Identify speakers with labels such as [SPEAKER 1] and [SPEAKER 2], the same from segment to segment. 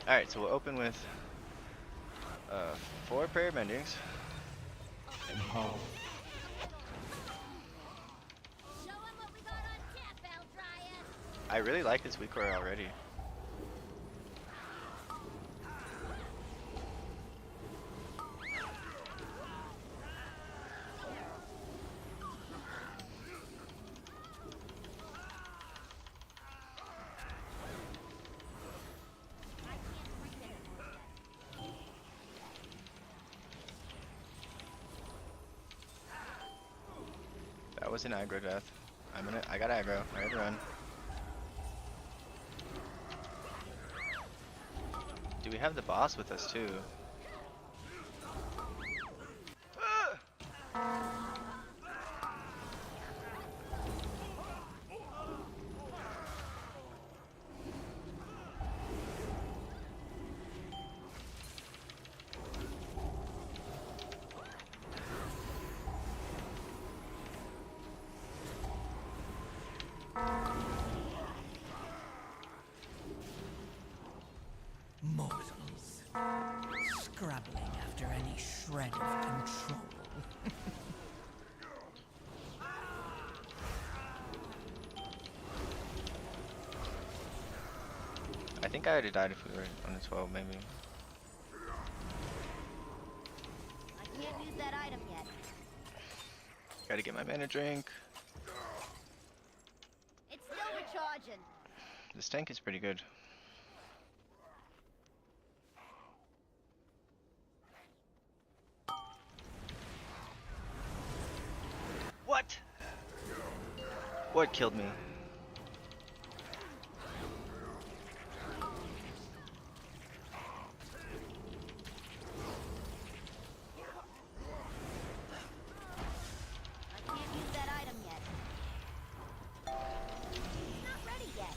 [SPEAKER 1] Alright, so we'll open with 4 prayer bendings.
[SPEAKER 2] Empower.
[SPEAKER 1] I really like this weak core already. That was an aggro death. I got aggro. I had to run. Do we have the boss with us too?
[SPEAKER 3] Mortals, scrabbling after any shred of control.
[SPEAKER 1] I think I would have died if we were on the 12, maybe.
[SPEAKER 4] I can't use that item yet.
[SPEAKER 1] Gotta get my mana drink.
[SPEAKER 4] It's still recharging.
[SPEAKER 1] This tank is pretty good. What? What killed me?
[SPEAKER 4] I can't use that item yet. It's not ready yet.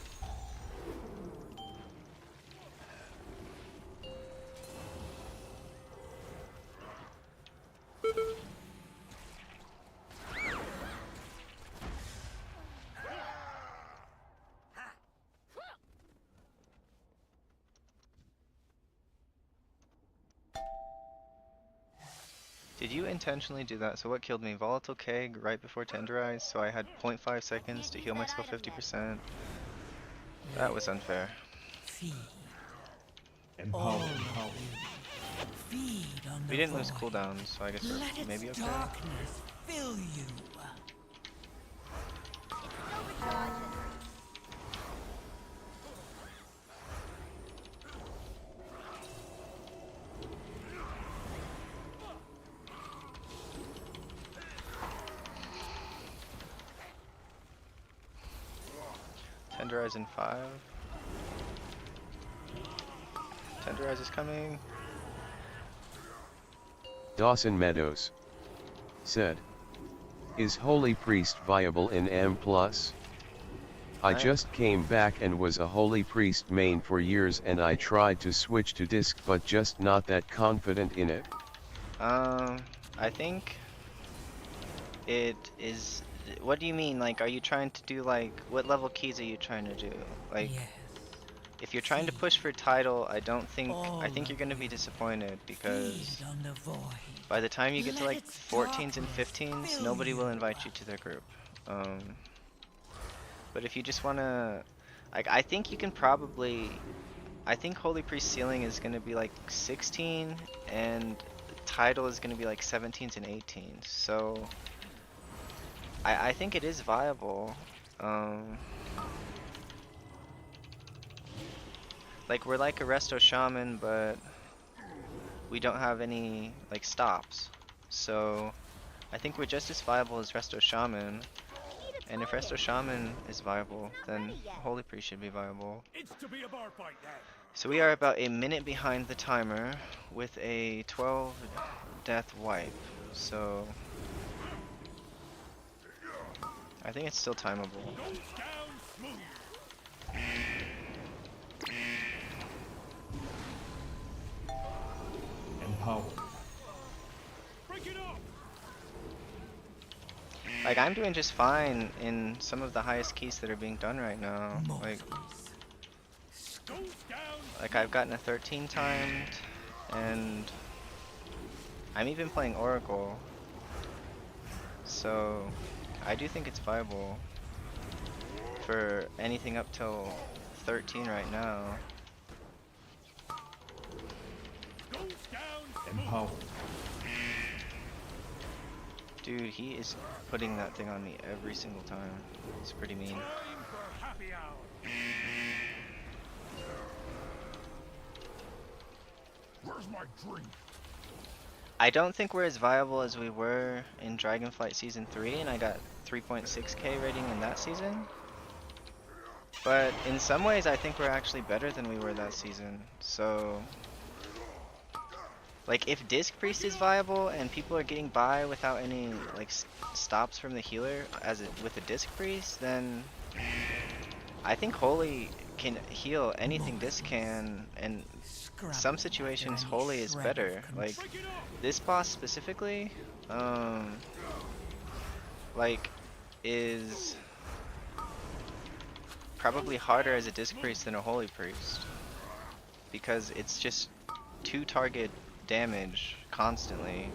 [SPEAKER 1] Did you intentionally do that? So what killed me? Volatile Keg right before Tenderize, so I had 0.5 seconds to heal myself 50%. That was unfair.
[SPEAKER 3] Feed.
[SPEAKER 2] Empower.
[SPEAKER 3] All
[SPEAKER 2] Empower.
[SPEAKER 3] of you. Feed on the
[SPEAKER 1] We didn't lose
[SPEAKER 3] void.
[SPEAKER 1] cooldowns, so I guess
[SPEAKER 3] Let
[SPEAKER 1] we're
[SPEAKER 3] its
[SPEAKER 1] maybe okay.
[SPEAKER 3] darkness fill you.
[SPEAKER 4] Still recharging.
[SPEAKER 1] Tenderize in 5. Tenderize is coming.
[SPEAKER 5] Dawson Meadows said, "Is Holy Priest viable in M+? I just came back and was a Holy Priest main for years and I tried to switch to disc but just not that confident in it."
[SPEAKER 1] I think it is. What do you mean? Like, are you trying to do like what level keys are you trying to do? Like,
[SPEAKER 3] Yes.
[SPEAKER 1] if you're trying to push for title, I don't think. I think
[SPEAKER 3] All
[SPEAKER 1] you're gonna
[SPEAKER 3] of
[SPEAKER 1] be
[SPEAKER 3] you.
[SPEAKER 1] disappointed because
[SPEAKER 3] Feed on the void.
[SPEAKER 1] by the time you get to
[SPEAKER 3] Let
[SPEAKER 1] like
[SPEAKER 3] its
[SPEAKER 1] 14s and
[SPEAKER 3] darkness
[SPEAKER 1] 15s,
[SPEAKER 3] fill
[SPEAKER 1] nobody will
[SPEAKER 3] you.
[SPEAKER 1] invite you to their group. But if you just wanna, like, I think you can probably. I think Holy Priest ceiling is gonna be like 16, and title is gonna be like 17s and 18s. So I think it is viable. Like, we're like a Resto Shaman, but we don't have any like stops. So I think we're just as viable as Resto Shaman. And if Resto Shaman is viable, then Holy Priest should be viable.
[SPEAKER 6] It's to be a bar fight now.
[SPEAKER 1] So we are about a minute behind the timer with a 12 death wipe. So I think it's still timeable.
[SPEAKER 6] Goes down smooth.
[SPEAKER 2] Empower.
[SPEAKER 6] Break it up.
[SPEAKER 1] Like, I'm doing just fine in some of the highest keys that are being done right now. Like,
[SPEAKER 3] Mortals,
[SPEAKER 6] Goes down.
[SPEAKER 1] Like I've gotten a 13 timed, and I'm even playing Oracle. So I do think it's viable for anything up till 13 right now.
[SPEAKER 6] Goes down.
[SPEAKER 2] Empower.
[SPEAKER 1] Dude, he is putting that thing on me every single time. It's pretty mean.
[SPEAKER 6] Time for happy hour. Where's my drink?
[SPEAKER 1] I don't think we're as viable as we were in Dragonflight Season 3, and I got 3.6k rating in that season. But in some ways, I think we're actually better than we were that season. So, like, if Disc Priest is viable and people are getting by without any like stops from the healer with the Disc Priest, then I think Holy can heal anything Disc can, and
[SPEAKER 3] Scrap
[SPEAKER 1] some situations
[SPEAKER 3] any
[SPEAKER 1] Holy is
[SPEAKER 3] shred
[SPEAKER 1] better.
[SPEAKER 3] of
[SPEAKER 1] Like
[SPEAKER 6] Break it up.
[SPEAKER 1] this boss specifically, like is probably harder as a Disc Priest than a Holy Priest, because it's just 2 target damage constantly,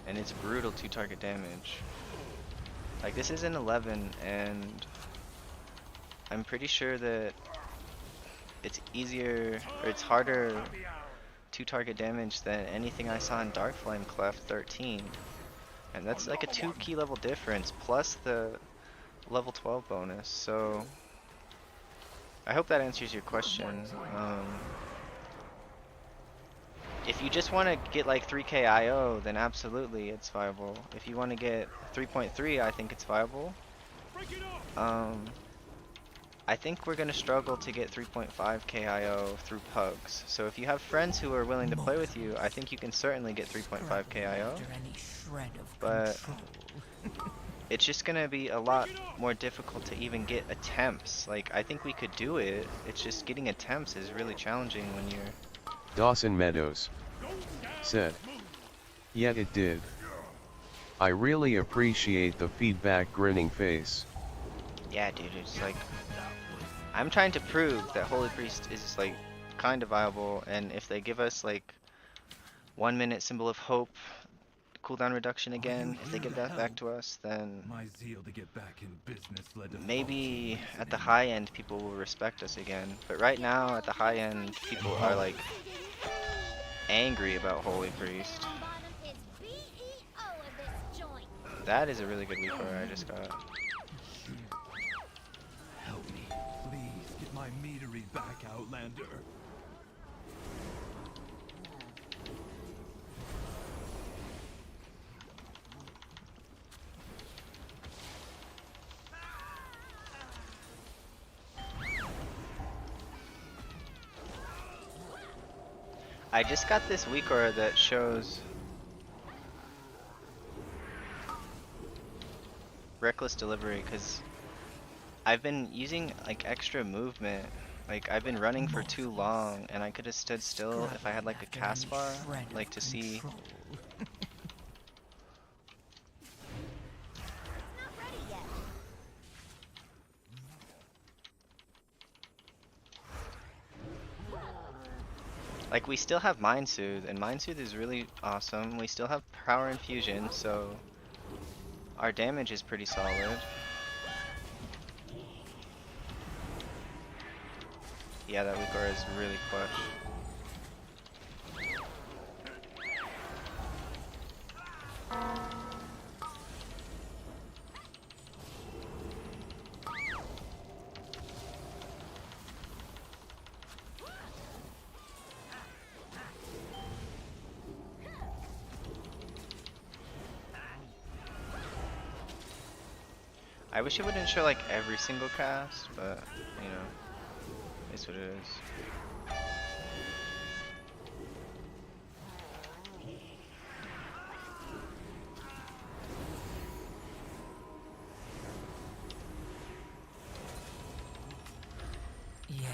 [SPEAKER 1] and it's brutal 2 target damage. Like this is an 11, and I'm pretty sure that it's easier, or it's harder
[SPEAKER 6] Happy hour.
[SPEAKER 1] 2 target damage than anything I saw in Dark Flame Cleft 13. And that's like a 2 key level difference plus the level 12 bonus. So I hope that answers your question. If you just want to get like 3k IO, then absolutely it's viable. If you want to get 3.3, I think it's viable.
[SPEAKER 6] Break it up.
[SPEAKER 1] I think we're going to struggle to get 3.5k IO through pugs. So if you have friends who are willing to play with you, I think you can certainly get 3.5k IO.
[SPEAKER 3] after any shred of
[SPEAKER 1] But
[SPEAKER 3] control.
[SPEAKER 1] it's just going to be a lot more difficult to even get attempts. Like, I think we could do it. It's just getting attempts is really challenging when you're...
[SPEAKER 5] Dawson Meadows said, "Yet it did. I really appreciate the feedback, grinning face."
[SPEAKER 1] Yeah, dude, it's like... I'm trying to prove that Holy Priest is, like, kind of viable, and if they give us, like, 1 minute symbol of hope, cooldown reduction again, if they give that back to us, then
[SPEAKER 6] My zeal to get back in business led to
[SPEAKER 1] maybe at the high end people will respect us again. But right now, at the high end, people are, like, angry about Holy Priest.
[SPEAKER 4] Bottom is BEO of this joint.
[SPEAKER 1] That is a really good weak order I just got.
[SPEAKER 6] Help me, please get my meadery back, Outlander.
[SPEAKER 1] I just got this weak aura that shows reckless delivery, because I've been using like extra movement. Like I've been running for too long, and I could have stood still if I had like a cast bar, like to see.
[SPEAKER 4] Not ready yet.
[SPEAKER 1] Like we still have Mind Soothe, and Mind Soothe is really awesome. We still have Power Infusion, so our damage is pretty solid. Yeah, that weak aura is really clutch. I wish it wouldn't show like every single cast, but you know, it's what it is.
[SPEAKER 3] Yes.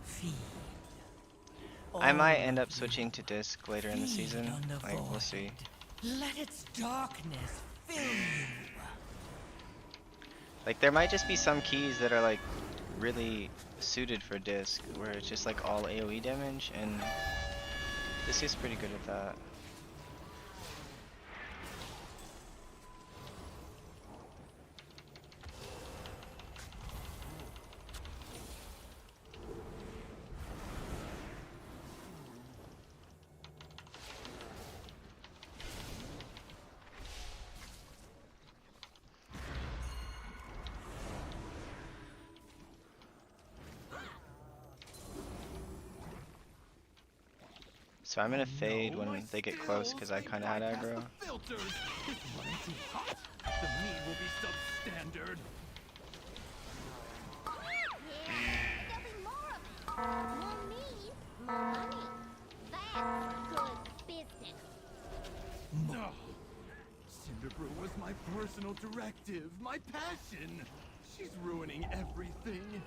[SPEAKER 3] Feed.
[SPEAKER 1] I might
[SPEAKER 3] All
[SPEAKER 1] end up
[SPEAKER 3] of
[SPEAKER 1] switching to disc later in the
[SPEAKER 3] feed
[SPEAKER 1] season.
[SPEAKER 3] on the
[SPEAKER 1] Like we'll see.
[SPEAKER 3] void. Let its darkness fill you.
[SPEAKER 1] Like there might just be some keys that are like really suited for disc, where it's just like all AoE damage, and this is pretty good at that. So I'm gonna fade when they get close because I kind of had aggro.
[SPEAKER 6] Filters. It's running too hot. The mead will be substandard.
[SPEAKER 4] Yeah, there'll be more of it. More mead, more money. That's good business.
[SPEAKER 6] No. Cinderbrew was my personal directive, my passion. She's ruining everything.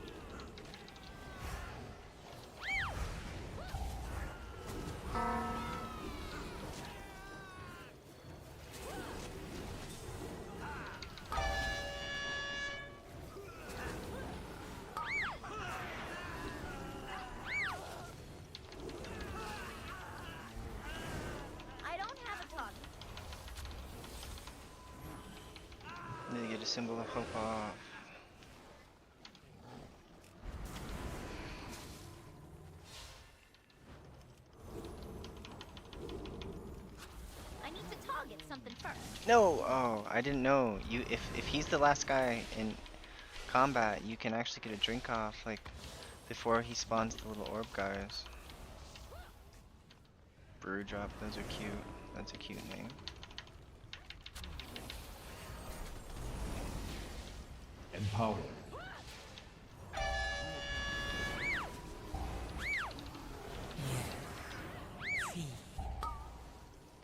[SPEAKER 4] I don't have a target.
[SPEAKER 1] Need to get a symbol of hope off.
[SPEAKER 4] I need to target something first.
[SPEAKER 1] No! Oh, I didn't know. If he's the last guy in combat, you can actually get a drink off like before he spawns the little orb guys. Brew drop, those are cute. That's a cute name.
[SPEAKER 2] Empower.
[SPEAKER 3] Yeah. Feed.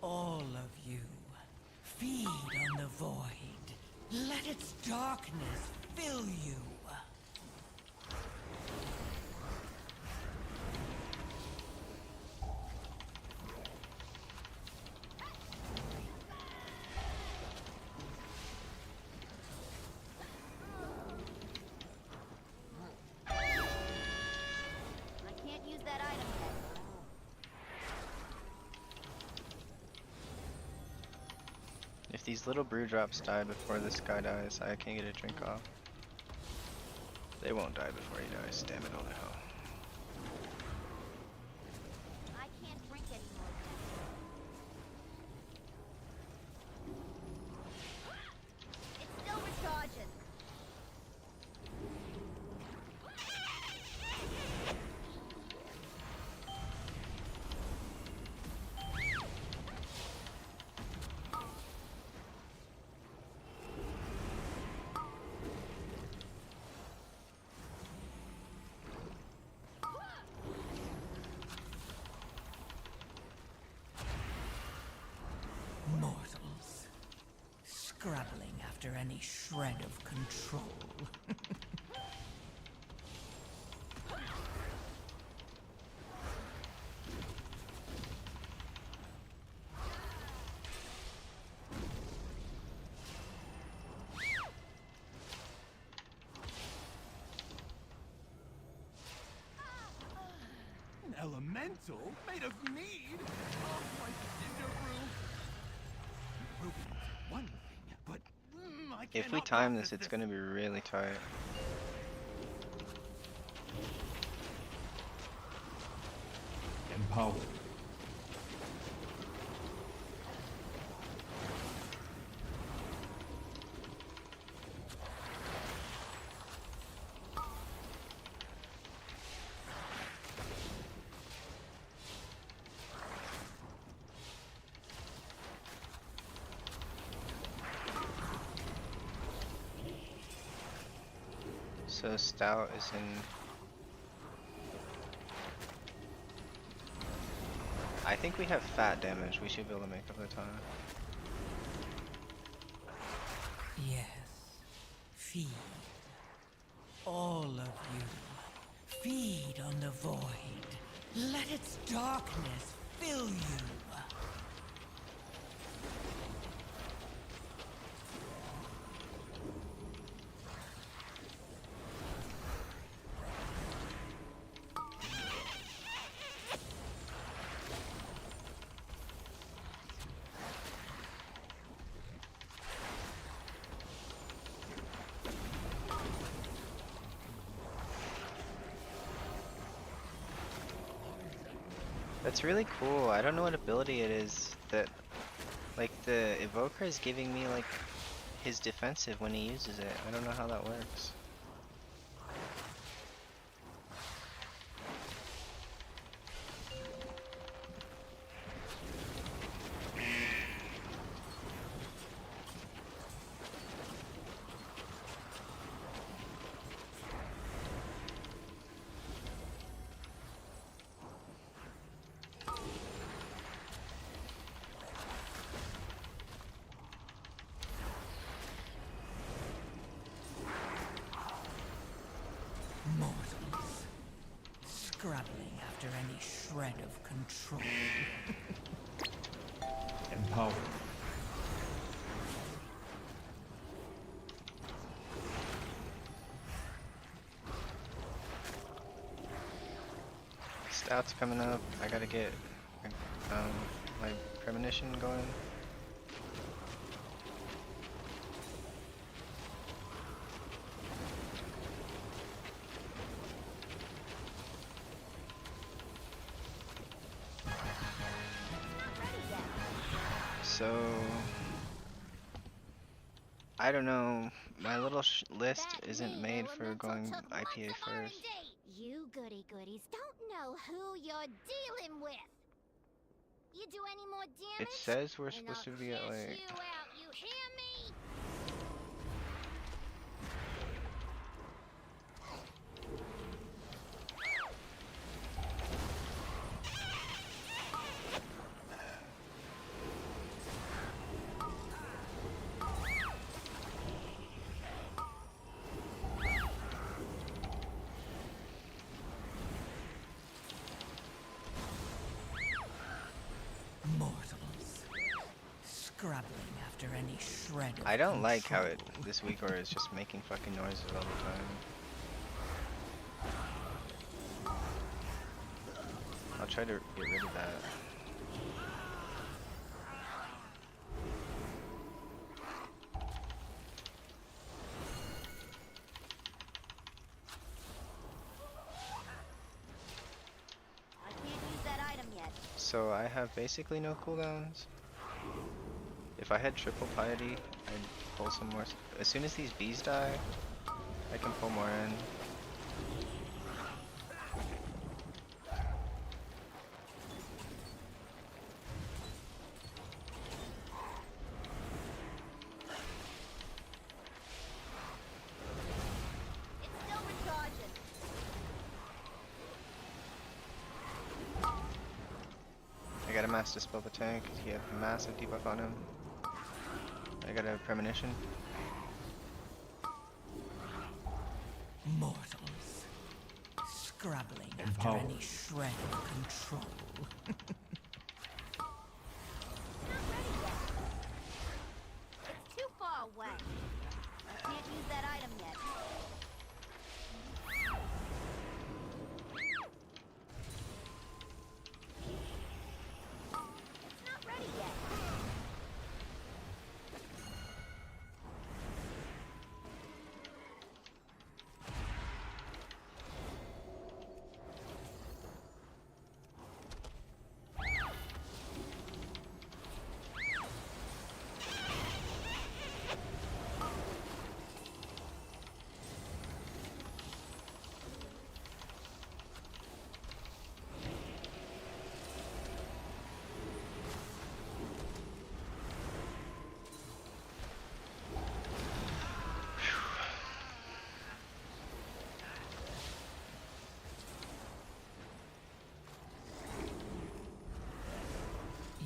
[SPEAKER 3] All of you. Feed on the void. Let its darkness fill you.
[SPEAKER 4] I can't use that item yet.
[SPEAKER 1] If these little brew drops die before this guy dies, I can get a drink off. They won't die before he dies, damn it, all the hell.
[SPEAKER 4] I can't drink anymore. It still recharges.
[SPEAKER 3] Mortals. Scrabbling after any shred of control.
[SPEAKER 6] An elemental made of mead? Oh, my Cinderbrew. Ruby, one thing, but I
[SPEAKER 1] If we
[SPEAKER 6] cannot
[SPEAKER 1] time
[SPEAKER 6] process
[SPEAKER 1] this, it's gonna be really tight.
[SPEAKER 2] Empower.
[SPEAKER 1] So Stout is in. I think we have fat damage. We should be able to make up the time.
[SPEAKER 3] Yes. Feed. All of you. Feed on the void. Let its darkness fill you.
[SPEAKER 1] That's really cool. I don't know what ability it is that, like, the evoker is giving me like his defensive when he uses it. I don't know how that works.
[SPEAKER 3] Mortals, scrabbling after any shred of control.
[SPEAKER 2] Empower.
[SPEAKER 1] Stout's coming up. I gotta get my premonition going. So I don't know. My little list
[SPEAKER 4] That
[SPEAKER 1] isn't
[SPEAKER 4] me,
[SPEAKER 1] made for
[SPEAKER 4] elemental,
[SPEAKER 1] going
[SPEAKER 4] took months
[SPEAKER 1] IPA
[SPEAKER 4] of
[SPEAKER 1] first.
[SPEAKER 4] R&D. You goody goodies don't know who you're dealing with. You do any more damage?
[SPEAKER 1] It says we're
[SPEAKER 4] and
[SPEAKER 1] supposed to
[SPEAKER 4] I'll
[SPEAKER 1] be at
[SPEAKER 4] cash
[SPEAKER 1] like.
[SPEAKER 4] you out, you hear me?
[SPEAKER 3] Mortals, scrabbling after any shred of
[SPEAKER 1] I don't like how
[SPEAKER 3] control.
[SPEAKER 1] this Weaker is just making fucking noises all the time. I'll try to get rid of that.
[SPEAKER 4] I can't use that item yet.
[SPEAKER 1] So I have basically no cooldowns. If I had triple piety, I'd pull some more. As soon as these bees die, I can pull more in.
[SPEAKER 4] It's still recharging.
[SPEAKER 1] I got a master spell the tank. He had massive debuff on him. I got a premonition.
[SPEAKER 3] Mortals, scrabbling
[SPEAKER 2] Empower.
[SPEAKER 3] after any shred of control.
[SPEAKER 4] Not ready yet. It's too far away. Can't use that item yet. It's not ready yet.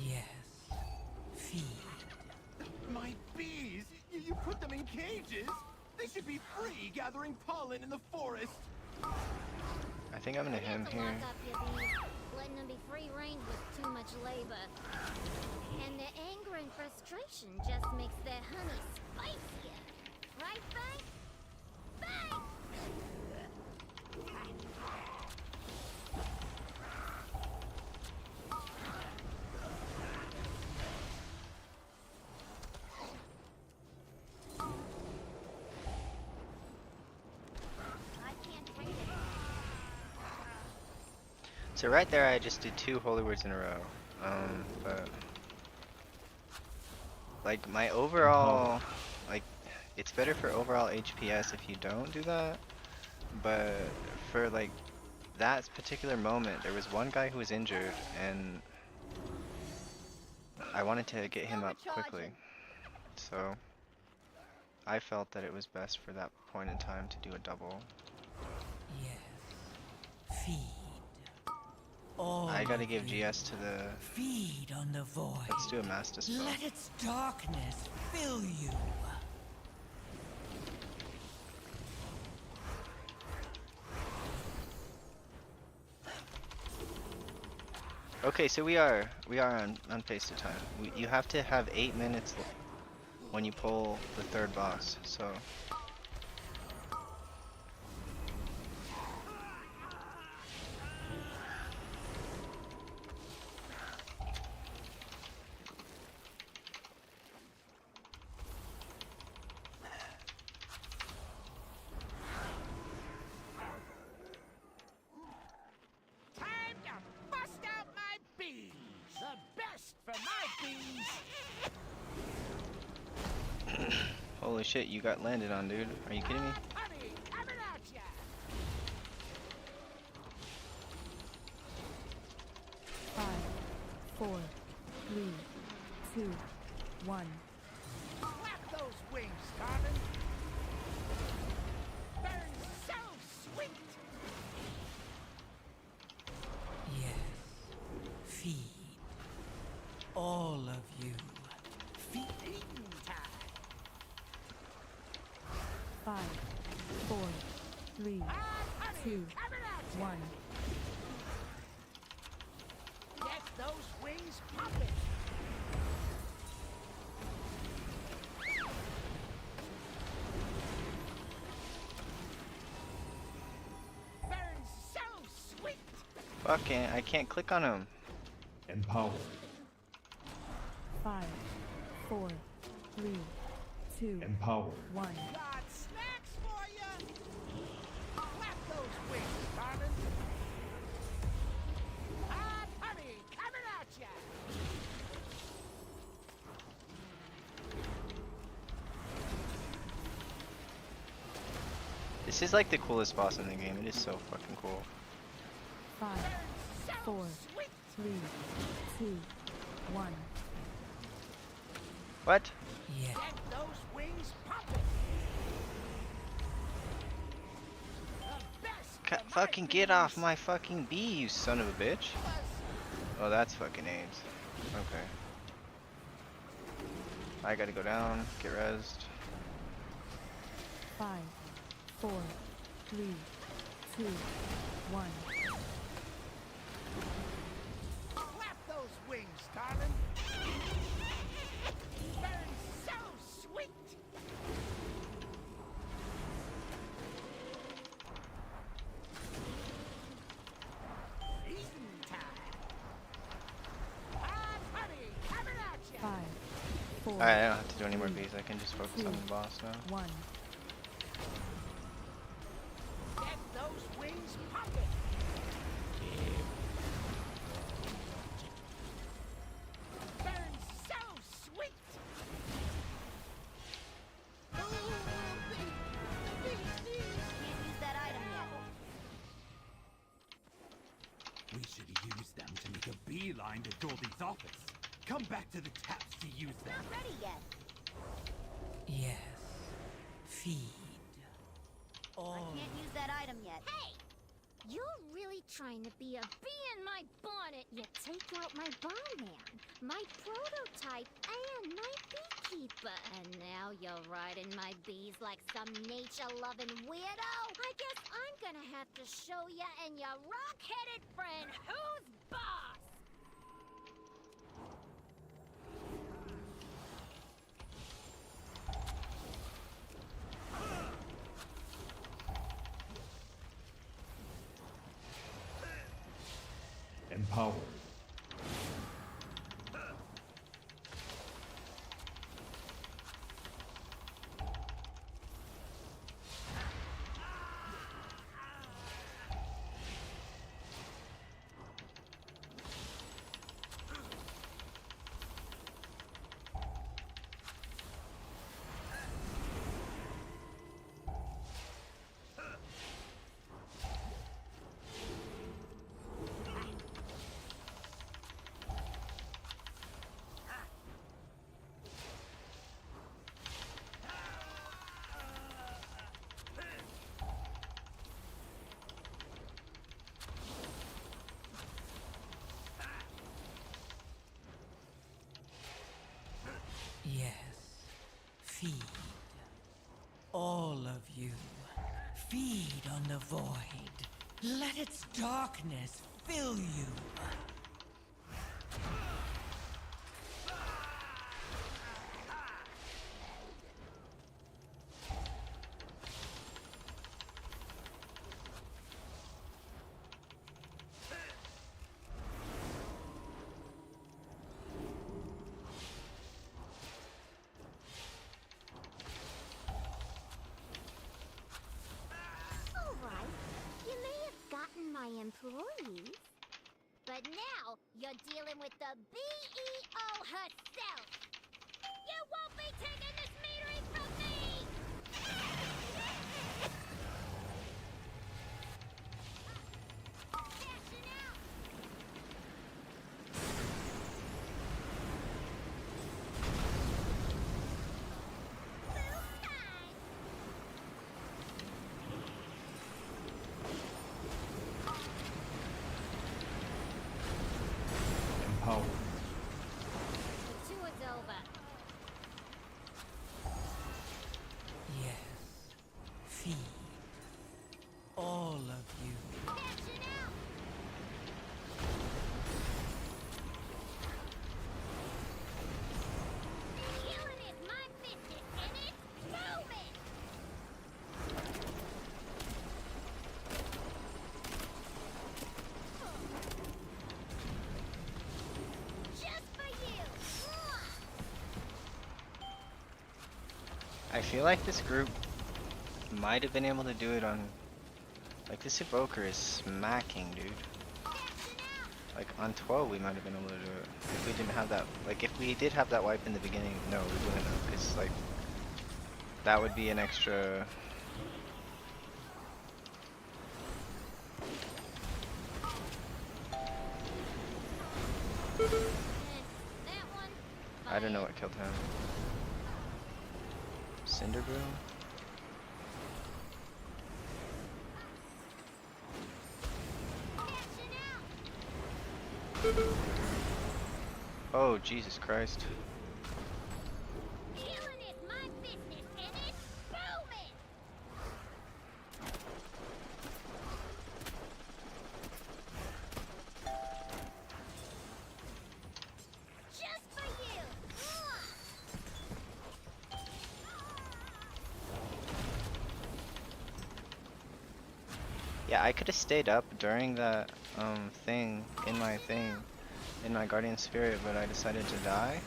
[SPEAKER 3] Yes, feed.
[SPEAKER 6] My bees! You put them in cages? They should be free gathering pollen in the forest.
[SPEAKER 1] I think I'm gonna
[SPEAKER 4] You have
[SPEAKER 1] him
[SPEAKER 4] to
[SPEAKER 1] here.
[SPEAKER 4] lock up your bees. Letting them be free range was too much labor. And their anger and frustration just makes their honey spicier. Right, Fang? Fang! I can't take it.
[SPEAKER 1] So right there, I just did 2 holy words in a row. But like my overall, like, it's better for overall HPS if you don't do that. But for like that particular moment, there was one guy who was injured, and I wanted to get him up quickly. So I felt that it was best for that point in time to do a double.
[SPEAKER 3] Yes. Feed. All
[SPEAKER 1] I gotta
[SPEAKER 3] of
[SPEAKER 1] give
[SPEAKER 3] you.
[SPEAKER 1] GS to the...
[SPEAKER 3] Feed on the void.
[SPEAKER 1] Let's do a Master spell.
[SPEAKER 3] Let its darkness fill you.
[SPEAKER 1] Okay, so we are on pace to time. You have to have 8 minutes when you pull the 3rd boss. So
[SPEAKER 6] Time to bust out my bees. The best for my bees.
[SPEAKER 1] holy shit, you got landed on, dude. Are you kidding me?
[SPEAKER 6] Honey, coming at ya.
[SPEAKER 7] 5, 4, 3, 2, 1.
[SPEAKER 6] Clap those wings, darling. Burn so sweet.
[SPEAKER 3] Yes. Feed. All of you.
[SPEAKER 6] Feed eating time.
[SPEAKER 7] 5, 4, 3,
[SPEAKER 6] Honey,
[SPEAKER 7] 2,
[SPEAKER 6] coming at ya.
[SPEAKER 7] 1.
[SPEAKER 6] Get those wings popping. Burn so sweet.
[SPEAKER 1] Fucking, I can't click on him.
[SPEAKER 2] Empower.
[SPEAKER 7] 5, 4, 3, 2,
[SPEAKER 2] Empower.
[SPEAKER 7] 1.
[SPEAKER 6] Got snacks for ya. Clap those wings, darling. Hot honey coming at ya.
[SPEAKER 1] This is like the coolest boss in the game. It is so fucking cool.
[SPEAKER 7] 5,
[SPEAKER 6] Burn so
[SPEAKER 7] 4,
[SPEAKER 6] sweet.
[SPEAKER 7] 3, 2, 1.
[SPEAKER 1] What?
[SPEAKER 3] Yes.
[SPEAKER 6] Get those wings popping. The best for my
[SPEAKER 1] Fucking get off
[SPEAKER 6] bees.
[SPEAKER 1] my fucking bee, you son of a bitch. Oh, that's fucking AIDS. Okay. I gotta go down, get rezzed.
[SPEAKER 7] 5, 4, 3, 2, 1.
[SPEAKER 6] Clap those wings, darling. Burn so sweet. Eating time. Hot honey coming at ya.
[SPEAKER 7] 5, 4,
[SPEAKER 1] Alright, I don't have to do any more bees. I can just focus on the boss now.
[SPEAKER 7] 1.
[SPEAKER 6] Get those wings popping. Burn so sweet.
[SPEAKER 4] Can't use that item yet.
[SPEAKER 6] We should use them to make a beeline to Goldie's office. Come back to the taps to use them.
[SPEAKER 4] Not ready yet.
[SPEAKER 3] Yes. Feed.
[SPEAKER 4] I
[SPEAKER 3] All.
[SPEAKER 4] can't use that item yet. Hey! You're really trying to be a bee in my bonnet. You take out my barman, my prototype, and my beekeeper. And now you're riding my bees like some nature-loving weirdo? I guess I'm gonna have to show ya and your rock-headed friend who's boss!
[SPEAKER 2] Empower.
[SPEAKER 3] Feed on the void. Let its darkness fill you.
[SPEAKER 4] Alright, you may have gotten my employees, but now you're dealing with the BEO herself. You won't be taking this meadery from me! Dashing out! Little time!
[SPEAKER 2] Empower.
[SPEAKER 4] The tour's over.
[SPEAKER 3] Yes. Feed. All of you.
[SPEAKER 4] Dashing out! Killing is my business, and it's booming! Just for you!
[SPEAKER 1] I feel like this group might have been able to do it on, like, this evoker is smacking, dude. Like on 12 we might have been able to do it if we didn't have that. Like if we did have that wipe in the beginning, no, we wouldn't have. Because like that would be an extra.
[SPEAKER 4] And that one,
[SPEAKER 1] I don't know what killed him. Cinderbrew?
[SPEAKER 4] dashing out!
[SPEAKER 1] Oh Jesus Christ!
[SPEAKER 4] Killing is my business, and it's booming! Just for you!
[SPEAKER 1] Yeah, I could have stayed up during that thing in my guardian spirit, but I decided to die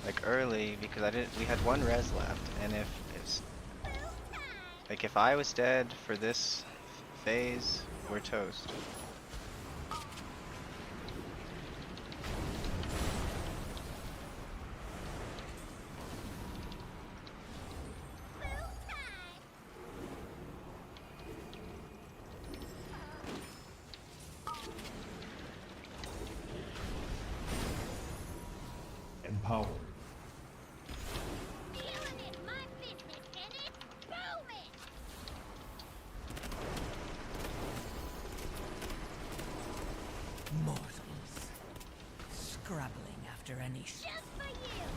[SPEAKER 1] like early because we had one res left, and if I was dead for this phase, we're toast.
[SPEAKER 2] Empower.
[SPEAKER 4] Killing is my business, and it's booming!
[SPEAKER 3] Mortals. Scrabbling after any
[SPEAKER 4] Just for you!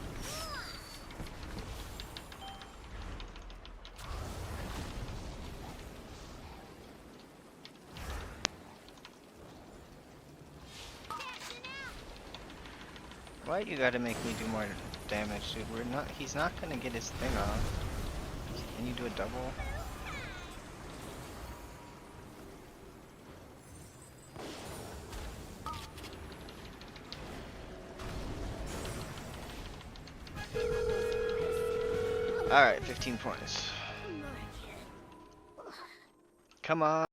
[SPEAKER 4] Dashing out!
[SPEAKER 1] Why you gotta make me do more damage, dude? He's not gonna get his thing off. Can you do a double? Alright, 15 points. Come on.